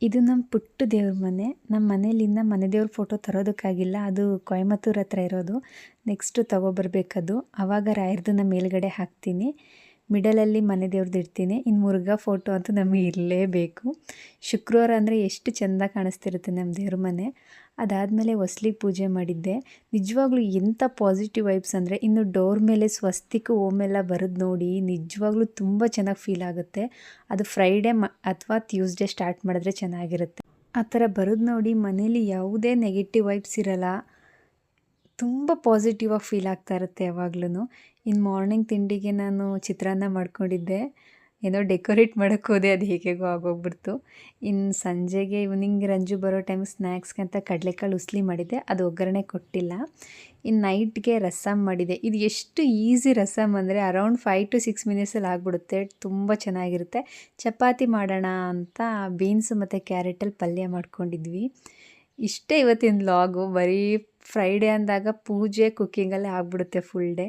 ಇದು ನಮ್ಮ ಪುಟ್ಟ ದೇವ್ರ ಮನೆ. ನಮ್ಮ ಮನೇಲಿಂದ ಮನೆ ದೇವ್ರ ಫೋಟೋ ತರೋದಕ್ಕಾಗಿಲ್ಲ. ಅದು ಕೊಯಮತ್ತೂರ್ ಹತ್ರ ಇರೋದು. ನೆಕ್ಸ್ಟು ತಗೊಬರ್ಬೇಕದು. ಆವಾಗ ರಾಯರದನ್ನ ಮೇಲ್ಗಡೆ ಹಾಕ್ತೀನಿ. ಮಿಡಲಲ್ಲಿ ಮನೆ ದೇವ್ರದ್ದು ಇಡ್ತೀನಿ. ಇನ್ನು ಮುರುಘಾ ಫೋಟೋ ಅಂತೂ ನಮಗೆ ಇರಲೇಬೇಕು. ಶುಕ್ರವಾರ ಅಂದರೆ ಎಷ್ಟು ಚೆಂದ ಕಾಣಿಸ್ತಿರುತ್ತೆ ನಮ್ಮ ದೇವ್ರ ಮನೆ. ಅದಾದಮೇಲೆ ಹೊಸ್ಲಿಗೆ ಪೂಜೆ ಮಾಡಿದ್ದೆ. ನಿಜವಾಗ್ಲೂ ಎಂಥ ಪಾಸಿಟಿವ್ ವೈಬ್ಸ್ ಅಂದರೆ, ಇನ್ನು ಡೋರ್ ಮೇಲೆ ಸ್ವಸ್ತಿಕ್ ಓಮ್ ಎಲ್ಲ ಬರೋದು ನೋಡಿ ನಿಜವಾಗ್ಲೂ ತುಂಬ ಚೆನ್ನಾಗಿ ಫೀಲ್ ಆಗುತ್ತೆ. ಅದು ಫ್ರೈಡೇ ಅಥವಾ ಟ್ಯೂಸ್ಡೇ ಸ್ಟಾರ್ಟ್ ಮಾಡಿದ್ರೆ ಚೆನ್ನಾಗಿರುತ್ತೆ. ಆ ಥರ ಬರೋದು ನೋಡಿ ಮನೇಲಿ ಯಾವುದೇ ನೆಗೆಟಿವ್ ವೈಬ್ಸ್ ಇರಲ್ಲ. ತುಂಬ ಪಾಸಿಟಿವಾಗಿ ಫೀಲ್ ಆಗ್ತಾ ಇರುತ್ತೆ ಯಾವಾಗ್ಲೂ. ಇನ್ನು ಮಾರ್ನಿಂಗ್ ತಿಂಡಿಗೆ ನಾನು ಚಿತ್ರಾನ್ನ ಮಾಡ್ಕೊಂಡಿದ್ದೆ. ಏನೋ ಡೆಕೋರೇಟ್ ಮಾಡೋಕ್ಕೆ ಹೋದೆ, ಅದು ಹೇಗೇಗೋ ಆಗೋಗ್ಬಿಡ್ತು. ಇನ್ನು ಸಂಜೆಗೆ ಈವ್ನಿಂಗ್ ರಂಜು ಬರೋ ಟೈಮ್ ಸ್ನ್ಯಾಕ್ಸ್ಗೆ ಅಂತ ಕಡಲೆಕಾಳು ಉಸ್ಲಿ ಮಾಡಿದ್ದೆ, ಅದು ಒಗ್ಗರಣೆ ಕೊಟ್ಟಿಲ್ಲ. ಇನ್ನು ನೈಟ್ಗೆ ರಸಮ್ ಮಾಡಿದೆ. ಇದು ಎಷ್ಟು ಈಸಿ ರಸಮ್ ಅಂದರೆ ಅರೌಂಡ್ 5 to 6 ಮಿನಿಟ್ಸಲ್ಲಿ ಆಗಿಬಿಡುತ್ತೆ. ತುಂಬ ಚೆನ್ನಾಗಿರುತ್ತೆ. ಚಪಾತಿ ಮಾಡೋಣ ಅಂತ ಬೀನ್ಸು ಮತ್ತು ಕ್ಯಾರೆಟಲ್ಲಿ ಪಲ್ಯ ಮಾಡ್ಕೊಂಡಿದ್ವಿ. ಇಷ್ಟೇ ಇವತ್ತಿನ ವ್ಲಾಗು. ಬರೀ ಫ್ರೈಡೇ ಅಂದಾಗ ಪೂಜೆ ಕುಕ್ಕಿಂಗಲ್ಲೇ ಆಗಿಬಿಡುತ್ತೆ ಫುಲ್ ಡೇ.